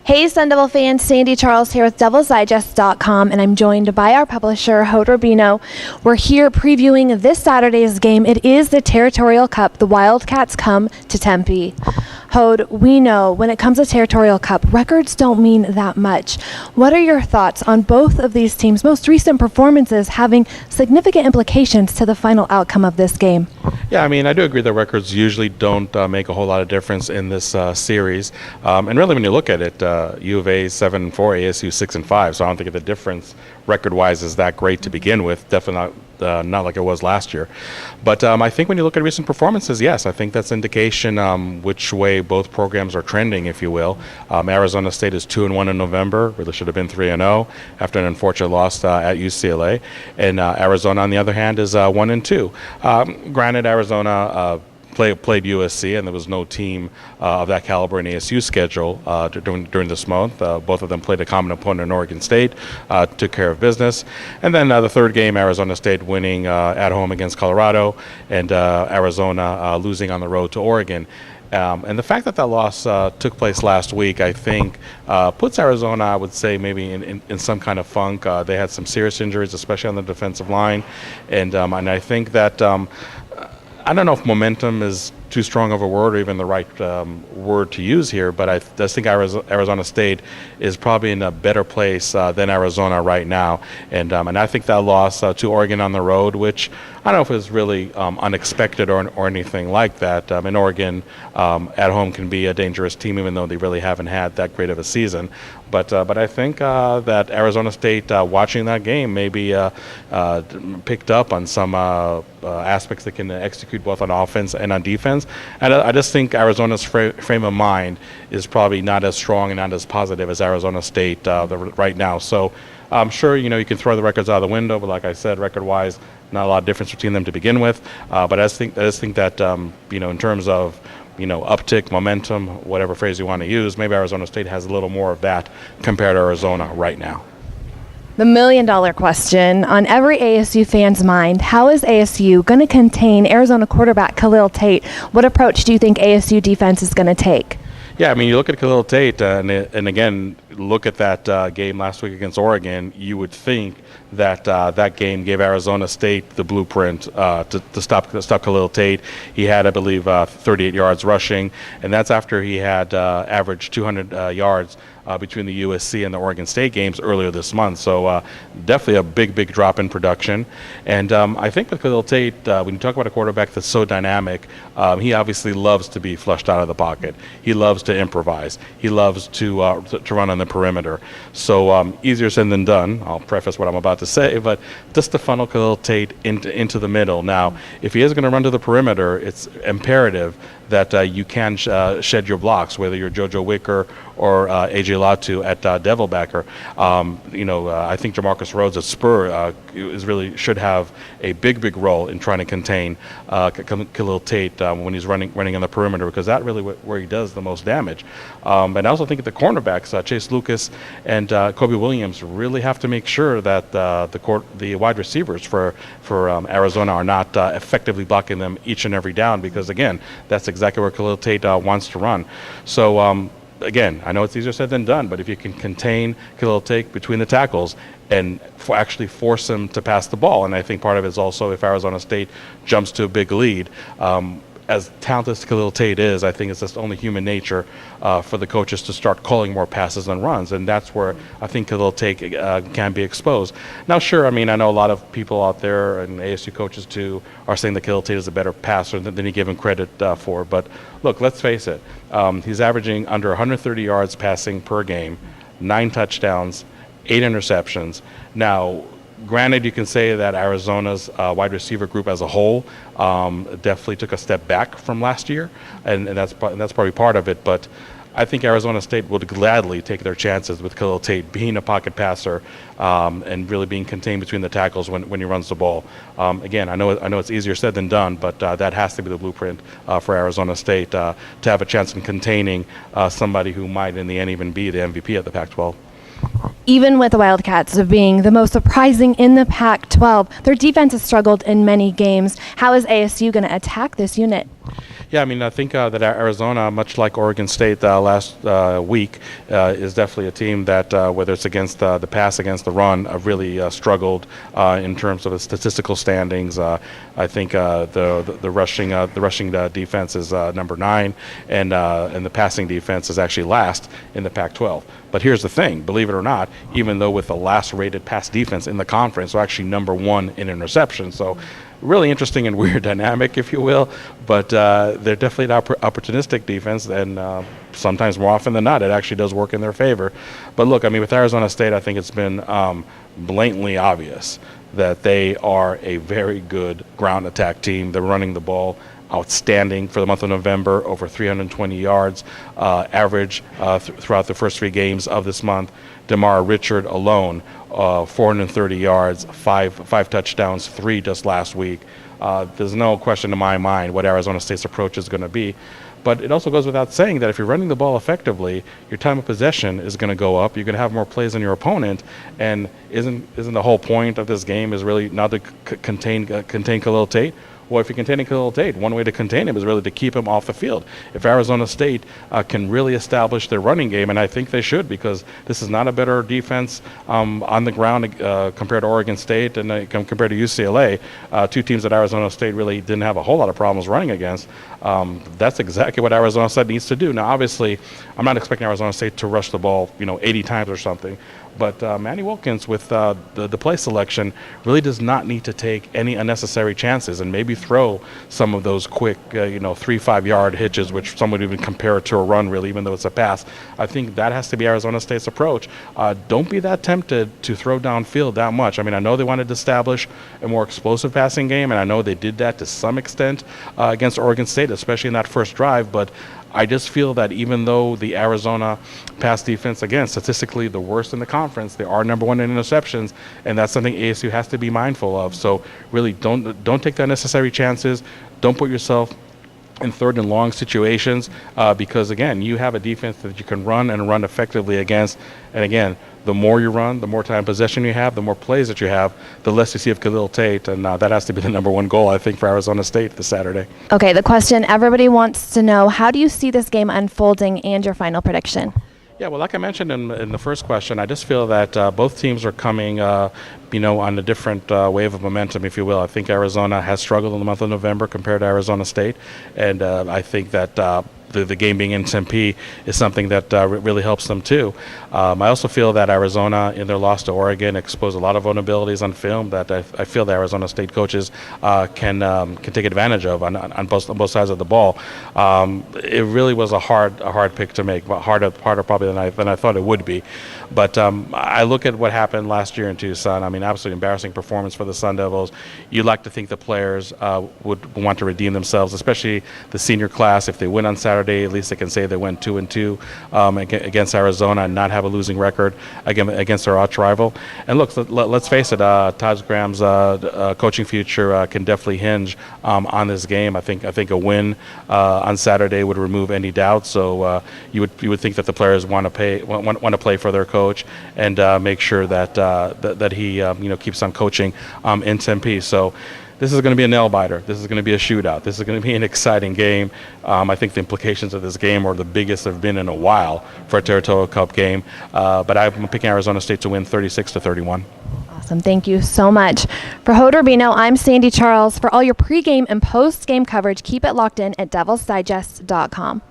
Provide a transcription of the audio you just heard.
Hey Sun Devil fans, Sandy Charles here with DevilsDigest.com, and I'm joined by our publisher, Hode Rubino. We're here previewing this Saturday's game. It is the Territorial Cup. The Wildcats come to Tempe. Hode, we know when it comes to Territorial Cup, records don't mean that much. What are your thoughts on both of these teams' most recent performances having significant implications to the final outcome of this game? Yeah, I mean, I do agree that records usually don't make a whole lot of difference in this series. And really, when you look at it, U of A 7-4, ASU 6-5. So I don't think the difference record-wise is that great to begin with. Definitely not like it was last year. But I think when you look at recent performances, yes, I think that's indication which way both programs are trending, if you will. Arizona State is 2-1 in November. Really should have been 3-0 after an unfortunate loss at UCLA. And Arizona, on the other hand, is 1-2. Granted, Arizona played USC, and there was no team of that caliber in ASU schedule during this month. Both of them played a common opponent in Oregon State, took care of business. And then the third game, Arizona State winning at home against Colorado, and Arizona losing on the road to Oregon. And the fact that that loss took place last week, I think, puts Arizona, I would say, maybe in some kind of funk. They had some serious injuries, especially on the defensive line. And I think that I don't know if momentum is too strong of a word or even the right word to use here, but I just think Arizona State is probably in a better place than Arizona right now. And I think that loss to Oregon on the road, which I don't know if it's really unexpected or anything like that. And Oregon at home can be a dangerous team, even though they really haven't had that great of a season. But I think that Arizona State, watching that game, maybe picked up on some aspects that can execute both on offense and on defense. And I just think Arizona's frame of mind is probably not as strong and not as positive as Arizona State right now. So I'm sure you can throw the records out of the window, but like I said, record-wise, not a lot of difference between them to begin with. But I just think that in terms of uptick, momentum, whatever phrase you want to use, maybe Arizona State has a little more of that compared to Arizona right now. The million-dollar question on every ASU fan's mind: how is ASU going to contain Arizona quarterback Khalil Tate? What approach do you think ASU defense is going to take? Yeah, I mean, you look at Khalil Tate, and again, look at that game last week against Oregon. You would think that that game gave Arizona State the blueprint to stop Khalil Tate. He had, I believe, 38 yards rushing, and that's after he had averaged 200 yards between the USC and the Oregon State games earlier this month. So definitely a big drop in production. And I think with Khalil Tate, when you talk about a quarterback that's so dynamic, he obviously loves to be flushed out of the pocket. He loves to improvise. He loves to run on the perimeter. So easier said than done. I'll preface what I'm about to say, but just to funnel Khalil Tate into the middle. Now, if he is going to run to the perimeter, it's imperative that you can shed your blocks, whether you're JoJo Wicker or AJ Latu at Devilbacker. I think Jamarcus Rhodes at Spur should have a big role in trying to contain Khalil Tate when he's running on the perimeter, because that really where he does the most damage. And I also think the cornerbacks, Chase Lucas and Kobe Williams, really have to make sure that the wide receivers for Arizona are not effectively blocking them each and every down, because again, that's exactly where Khalil Tate wants to run. So again, I know it's easier said than done, but if you can contain Khalil Tate between the tackles and actually force him to pass the ball, and I think part of it is also if Arizona State jumps to a big lead, as talented as Khalil Tate is, I think it's just only human nature for the coaches to start calling more passes than runs, and that's where I think Khalil Tate can be exposed. Now, sure, I mean, I know a lot of people out there, and ASU coaches too, are saying that Khalil Tate is a better passer than you give him credit for, but look, let's face it, he's averaging under 130 yards passing per game, 9 touchdowns, 8 interceptions. Now, granted, you can say that Arizona's wide receiver group as a whole definitely took a step back from last year, and that's probably part of it. But I think Arizona State would gladly take their chances with Khalil Tate being a pocket passer and really being contained between the tackles when he runs the ball. Again, I know it's easier said than done, but that has to be the blueprint for Arizona State to have a chance in containing somebody who might in the end even be the MVP of the Pac-12. Even with the Wildcats being the most surprising in the Pac-12, their defense has struggled in many games. How is ASU going to attack this unit? Yeah, I mean, I think that Arizona, much like Oregon State last week, is definitely a team that, whether it's against the pass, against the run, really struggled in terms of the statistical standings. I think the rushing defense is number 9, and the passing defense is actually last in the Pac-12. But here's the thing, believe it or not, even though with the last rated pass defense in the conference, they're actually number 1 in interceptions. So really interesting and weird dynamic, if you will. But they're definitely an opportunistic defense, and sometimes more often than not, it actually does work in their favor. But look, I mean, with Arizona State, I think it's been blatantly obvious that they are a very good ground attack team. They're running the ball outstanding for the month of November, over 320 yards average throughout the first 3 games of this month. DeMar Richard alone, 430 yards, 5 touchdowns, 3 just last week. There's no question in my mind what Arizona State's approach is going to be. But it also goes without saying that if you're running the ball effectively, your time of possession is going to go up. You're going to have more plays than your opponent. And isn't the whole point of this game is really not to contain Khalil Tate? Well, if you're containing Khalil Tate, one way to contain him is really to keep him off the field. If Arizona State can really establish their running game, and I think they should, because this is not a better defense on the ground compared to Oregon State and compared to UCLA, 2 teams that Arizona State really didn't have a whole lot of problems running against. That's exactly what Arizona State needs to do. Now, obviously, I'm not expecting Arizona State to rush the ball, 80 times or something. But Manny Wilkins, with the play selection, really does not need to take any unnecessary chances and maybe throw some of those quick, 3-5 yard hitches, which some would even compare it to a run, really, even though it's a pass. I think that has to be Arizona State's approach. Don't be that tempted to throw downfield that much. I mean, I know they wanted to establish a more explosive passing game, and I know they did that to some extent against Oregon State, especially in that first drive, but I just feel that even though the Arizona pass defense, again, statistically the worst in the conference, they are number 1 in interceptions, and that's something ASU has to be mindful of. So really don't take the unnecessary chances. Don't put yourself in 3rd and long situations because, again, you have a defense that you can run and run effectively against. And, again, the more you run, the more time possession you have, the more plays that you have, the less you see of Khalil Tate. And that has to be the number 1 goal, I think, for Arizona State this Saturday. Okay, the question everybody wants to know, how do you see this game unfolding and your final prediction? Yeah, well, like I mentioned in the first question, I just feel that both teams are coming, on a different wave of momentum, if you will. I think Arizona has struggled in the month of November compared to Arizona State, and I think that the game being in Tempe is something that really helps them too. I also feel that Arizona, in their loss to Oregon, exposed a lot of vulnerabilities on film that I feel the Arizona State coaches can take advantage of on both sides of the ball. It really was a hard pick to make, harder probably than I thought it would be. But I look at what happened last year in Tucson. I mean, absolutely embarrassing performance for the Sun Devils. You'd like to think the players would want to redeem themselves, especially the senior class. If they win on Saturday, at least they can say they went 2-2 against Arizona and not have a losing record against their arch rival. And look, let's face it, Todd Graham's coaching future can definitely hinge on this game. I think a win on Saturday would remove any doubt. So you would think that the players want to play for their coach and make sure that he keeps on coaching in Tempe. So this is going to be a nail biter. This is going to be a shootout. This is going to be an exciting game. I think the implications of this game are the biggest they've been in a while for a Territorial Cup game. But I'm picking Arizona State to win 36-31. Awesome. Thank you so much. For Hood Rubino, I'm Sandy Charles. For all your pregame and postgame coverage, keep it locked in at DevilsDigest.com.